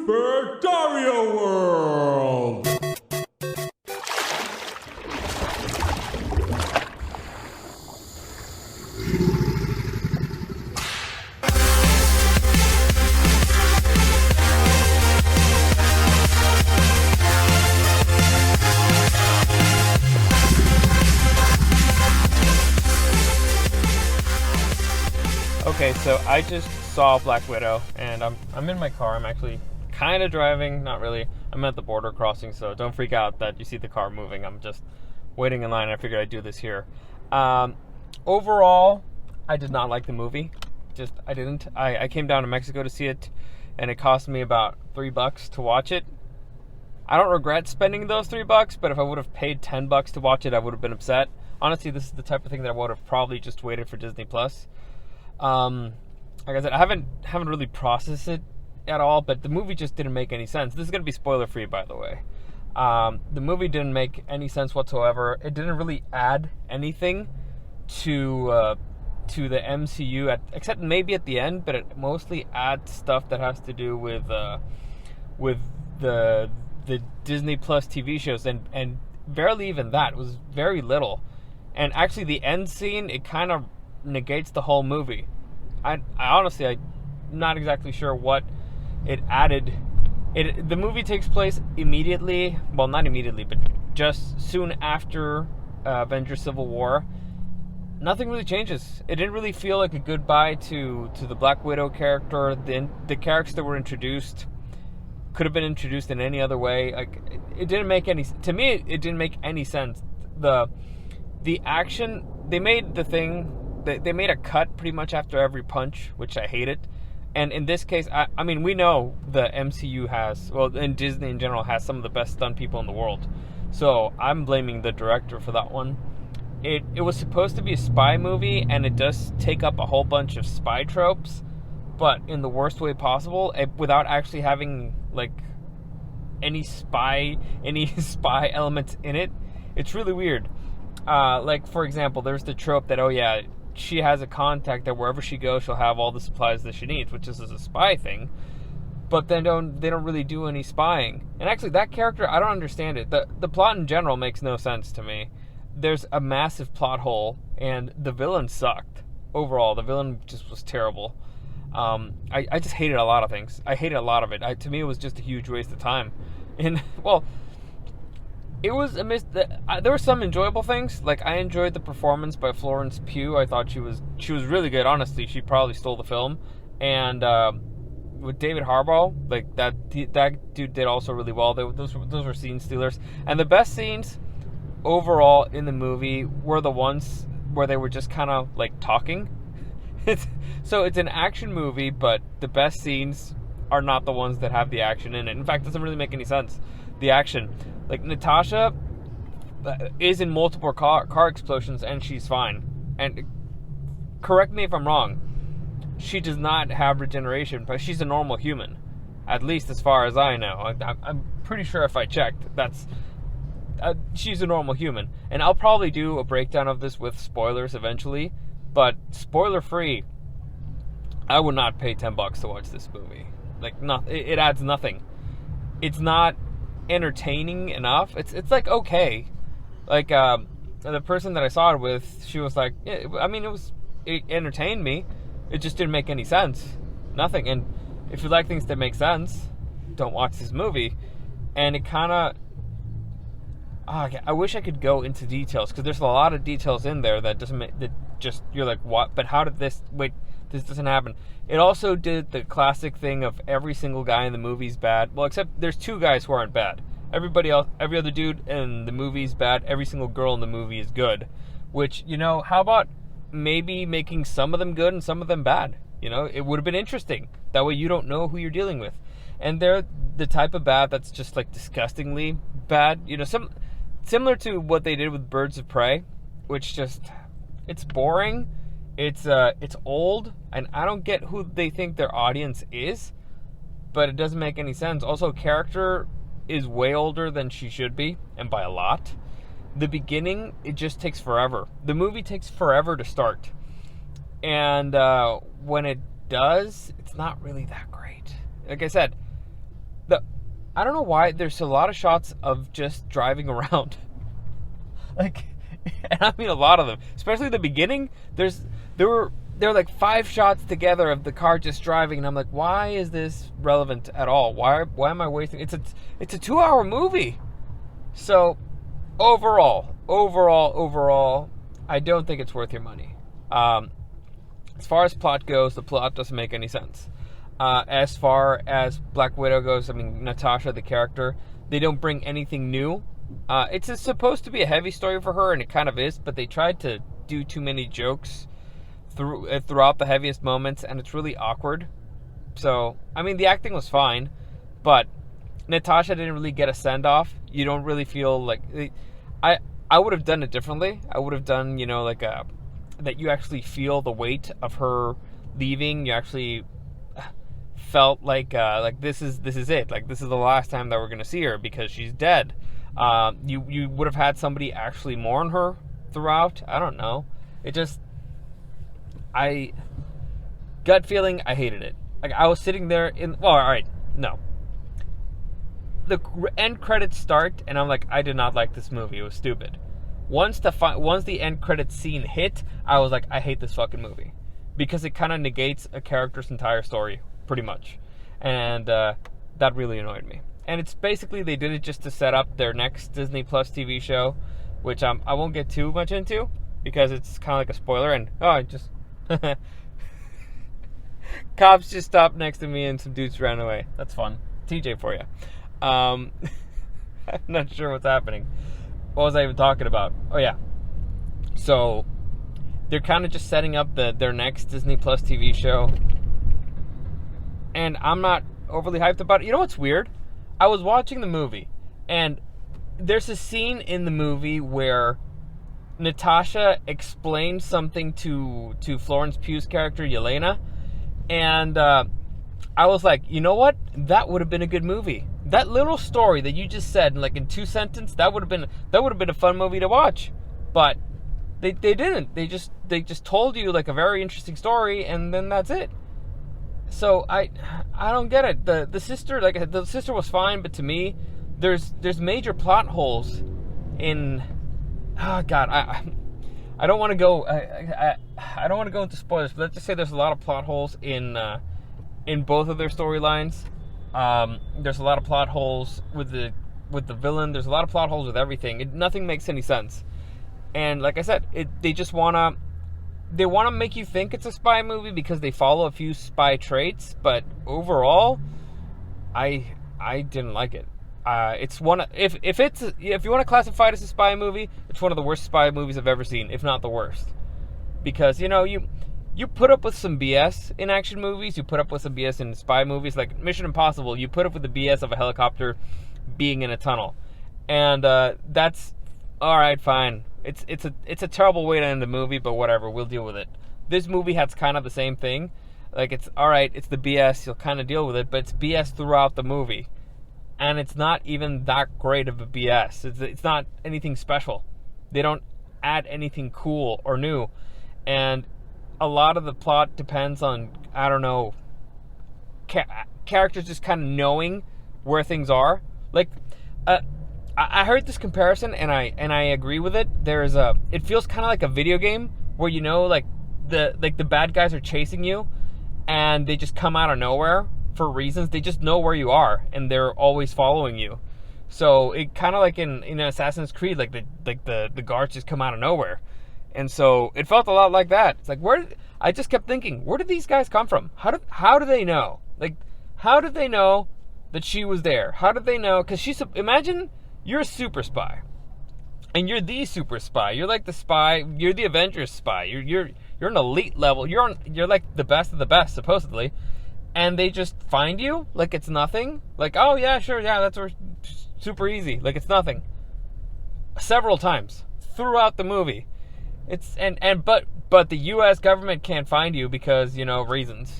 Super Dario World! Okay, so I just saw Black Widow, and I'm in my car. I'm actually kind of driving, not really. I'm at the border crossing, so don't freak out that you see the car moving. I'm just waiting in line. I figured I'd do this here. Overall, I did not like the movie. I didn't. I came down to Mexico to see it, and it cost me about $3 to watch it. I don't regret spending those $3, but if I would have paid $10 to watch it, I would have been upset. Honestly, this is the type of thing that I would have probably just waited for Disney Plus. Like I said, I haven't really processed it at all, but the movie just didn't make any sense. This is going to be spoiler free, by the way. The movie didn't make any sense whatsoever. It didn't really add anything to the MCU, except maybe at the end, but it mostly adds stuff that has to do with the Disney Plus TV shows, and barely even that. It was very little. And actually, the end scene, it kind of negates the whole movie. I honestly, I'm not exactly sure what it added. The movie takes place immediately, well, not immediately, but just soon after Avengers Civil War. Nothing really changes. It didn't really feel like a goodbye to the Black Widow character. The characters that were introduced could have been introduced in any other way. Like, it didn't make any, to me, it didn't make any sense. The action, they made the thing. They made a cut pretty much after every punch, which I hated. And in this case, I mean, we know the MCU has, well, and Disney in general has some of the best stunt people in the world. So I'm blaming the director for that one. It was supposed to be a spy movie, and it does take up a whole bunch of spy tropes, but in the worst way possible, without actually having, like, any spy elements in it. It's really weird. Like, for example, there's the trope that, oh yeah, she has a contact that wherever she goes, she'll have all the supplies that she needs, which is a spy thing. But then they don't really do any spying. And actually, that character, I don't understand it. The plot in general makes no sense to me. There's a massive plot hole, and the villain sucked. Overall, the villain just was terrible. I just hated a lot of things. I hated a lot of it. To me, it was just a huge waste of time. And, well, it was a there were some enjoyable things. Like, I enjoyed the performance by Florence Pugh. I thought she was really good. Honestly, she probably stole the film. And with David Harbour, like, that dude did also really well. Those were scene stealers. And the best scenes overall in the movie were the ones where they were just kind of like talking. So it's an action movie, but the best scenes are not the ones that have the action in it. In fact, it doesn't really make any sense. The action, like, Natasha is in multiple car explosions, and she's fine. And correct me if I'm wrong, she does not have regeneration, but she's a normal human, at least as far as I know. I'm pretty sure if I checked, she's a normal human. And I'll probably do a breakdown of this with spoilers eventually, but spoiler free, I would not pay $10 to watch this movie. Like, it adds nothing. It's not entertaining enough. It's like, okay, like, the person that I saw it with, she was like, yeah, I mean, it entertained me. It just didn't make any sense. Nothing. And if you like things that make sense, don't watch this movie. And it kind of, I wish I could go into details, because there's a lot of details in there that you're like, what? But how did this doesn't happen. It also did the classic thing of every single guy in the movie's bad. Well, except there's two guys who aren't bad. Everybody else, every other dude in the movie's bad. Every single girl in the movie is good. Which, how about maybe making some of them good and some of them bad? It would have been interesting. That way you don't know who you're dealing with. And they're the type of bad that's just, like, disgustingly bad. Similar to what they did with Birds of Prey, which just, it's boring. It's old, and I don't get who they think their audience is, but it doesn't make any sense. Also, character is way older than she should be, and by a lot. The beginning, it just takes forever. The movie takes forever to start. And when it does, it's not really that great. Like I said, I don't know why there's a lot of shots of just driving around. Like, and I mean a lot of them, especially the beginning. There were like 5 shots together of the car just driving, and I'm like, why is this relevant at all? Why am I wasting? It's a 2-hour movie. So overall, I don't think it's worth your money. As far as plot goes, the plot doesn't make any sense. As far as Black Widow goes, I mean, Natasha, the character, they don't bring anything new. It's supposed to be a heavy story for her, and it kind of is, but they tried to do too many jokes throughout the heaviest moments, and it's really awkward. So, I mean, the acting was fine, but Natasha didn't really get a send-off. You don't really feel like... I would have done it differently. I would have done, like that you actually feel the weight of her leaving. You actually felt like this is it. Like, this is the last time that we're going to see her because she's dead. You would have had somebody actually mourn her throughout. I don't know. It just... gut feeling, I hated it. Like, I was sitting there well, alright, no. The end credits start, and I'm like, I did not like this movie. It was stupid. Once the end credits scene hit, I was like, I hate this fucking movie. Because it kind of negates a character's entire story, pretty much. And that really annoyed me. And it's basically, they did it just to set up their next Disney Plus TV show, which I won't get too much into, because it's kind of like a spoiler, and, cops just stopped next to me and some dudes ran away. That's fun. TJ for you. I'm not sure what's happening. What was I even talking about? Oh, yeah. So, they're kind of just setting up their next Disney Plus TV show. And I'm not overly hyped about it. You know what's weird? I was watching the movie, and there's a scene in the movie where Natasha explains something to Florence Pugh's character, Yelena. And I was like, you know what? That would have been a good movie. That little story that you just said, like in 2 sentences, that would have been a fun movie to watch. But they didn't. They just told you like a very interesting story, and then that's it. So I don't get it. The sister, like, the sister was fine, but to me, there's major plot holes in. Oh God, I don't want to go. I don't want to go into spoilers, but let's just say there's a lot of plot holes in both of their storylines. There's a lot of plot holes with the villain. There's a lot of plot holes with everything. Nothing makes any sense. And like I said, they want to make you think it's a spy movie because they follow a few spy traits. But overall, I didn't like it. It's one if you want to classify it as a spy movie, it's one of the worst spy movies I've ever seen, if not the worst. Because you put up with some BS in action movies, you put up with some BS in spy movies, like Mission Impossible. You put up with the BS of a helicopter being in a tunnel, and that's all right, fine. It's a terrible way to end the movie, but whatever, we'll deal with it. This movie has kind of the same thing. Like, it's all right, it's the BS, you'll kind of deal with it, but it's BS throughout the movie. And it's not even that great of a BS. It's not anything special. They don't add anything cool or new. And a lot of the plot depends on, I don't know, characters just kind of knowing where things are. Like, I heard this comparison, and I agree with it. It feels kind of like a video game where, like the bad guys are chasing you, and they just come out of nowhere. For reasons, they just know where you are, and they're always following you. So it kind of like in Assassin's Creed, like the guards just come out of nowhere, and so it felt a lot like that. It's like, I just kept thinking, where did these guys come from? How do they know? Like, how did they know that she was there? How did they know? Because imagine you're a super spy, and you're the super spy. You're like the spy. You're the Avengers spy. You're an elite level. You're like the best of the best, supposedly. And they just find you like it's nothing. Like, oh yeah, sure, yeah, that's super easy. Like, it's nothing. Several times throughout the movie. But the U.S. government can't find you because, reasons.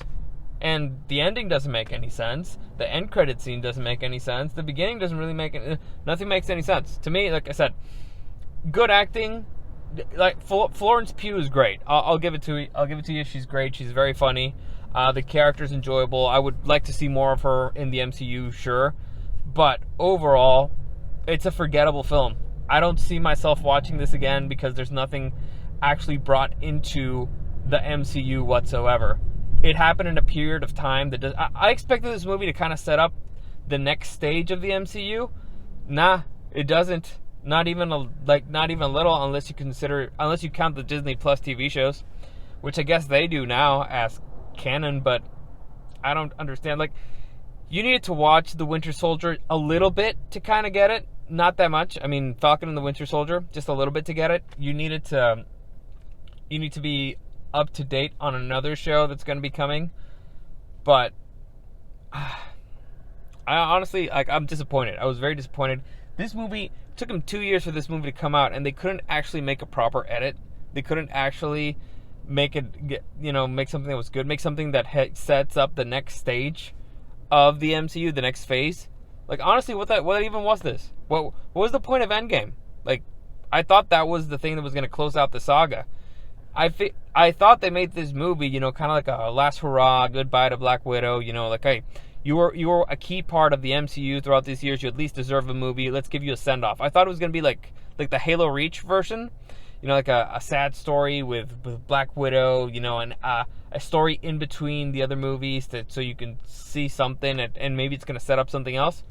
And the ending doesn't make any sense. The end credit scene doesn't make any sense. The beginning doesn't really nothing makes any sense. To me, like I said, good acting. Like, Florence Pugh is great. I'll give it to you. I'll give it to you. She's great. She's very funny. The character's enjoyable. I would like to see more of her in the MCU, sure. But overall, it's a forgettable film. I don't see myself watching this again because there's nothing actually brought into the MCU whatsoever. It happened in a period of time that I expected this movie to kind of set up the next stage of the MCU. Nah, it doesn't. Not even a little, unless you count the Disney Plus TV shows, which I guess they do now as canon, but I don't understand. Like, you needed to watch The Winter Soldier a little bit to kind of get it. Not that much. I mean, Falcon and the Winter Soldier, just a little bit to get it. You need to be up to date on another show that's going to be coming. But I honestly, I'm disappointed. I was very disappointed. This movie took them 2 years for this movie to come out, and they couldn't actually make a proper edit. They couldn't actually make something that was good, make something that sets up the next stage of the MCU, the next phase. Like, honestly, what even was this? What was the point of Endgame? Like, I thought that was the thing that was going to close out the saga. I thought they made this movie, kind of like a last hurrah, goodbye to Black Widow. Like, hey, you were a key part of the MCU throughout these years. You at least deserve a movie. Let's give you a send off. I thought it was going to be like the Halo Reach version. Like a sad story with Black Widow, and a story in between the other movies so you can see something and maybe it's going to set up something else.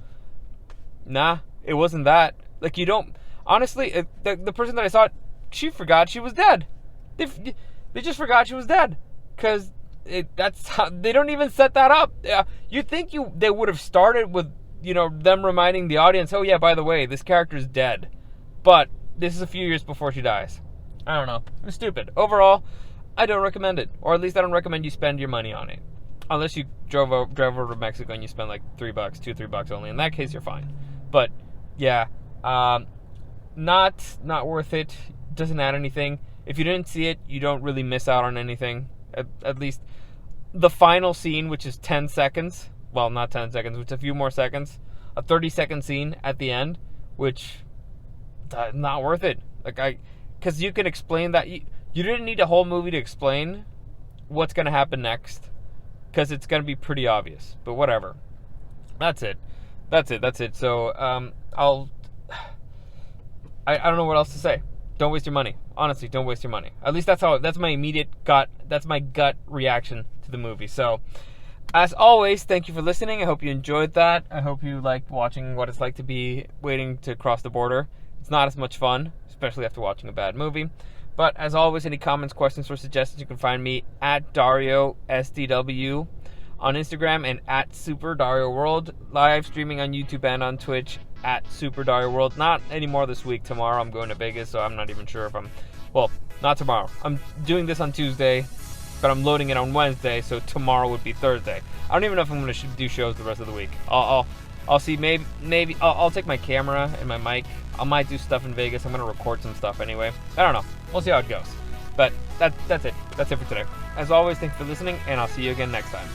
Nah, it wasn't that. Like, you don't... Honestly, the person that I saw, she forgot she was dead. They just forgot she was dead. Because that's how... They don't even set that up. You'd think they would have started with, them reminding the audience, oh yeah, by the way, this character's dead. But this is a few years before she dies. I don't know. It was stupid. Overall, I don't recommend it. Or at least I don't recommend you spend your money on it. Unless you drove over to Mexico and you spend like $3 only. In that case, you're fine. But, yeah. Not worth it. Doesn't add anything. If you didn't see it, you don't really miss out on anything. At least the final scene, which is 10 seconds. Well, not 10 seconds, which is a few more seconds. A 30-second scene at the end, which... not worth it. Because you can explain that. You didn't need a whole movie to explain what's going to happen next. Because it's going to be pretty obvious. But whatever. That's it. So, I don't know what else to say. Don't waste your money. Honestly, don't waste your money. At least that's my immediate gut reaction to the movie. So, as always, thank you for listening. I hope you enjoyed that. I hope you liked watching what it's like to be waiting to cross the border. It's not as much fun, especially after watching a bad movie. But as always, any comments, questions, or suggestions, you can find me at Dario SDW on Instagram and at Super Dario World, live streaming on YouTube and on Twitch at Super Dario World. Not anymore this week. Tomorrow I'm going to Vegas, so I'm not even sure if not tomorrow. I'm doing this on Tuesday, but I'm loading it on Wednesday, so tomorrow would be Thursday. I don't even know if I'm going to do shows the rest of the week. I'll see. Maybe I'll take my camera and my mic. I might do stuff in Vegas. I'm going to record some stuff anyway. I don't know. We'll see how it goes. But that's it. That's it for today. As always, thanks for listening, and I'll see you again next time.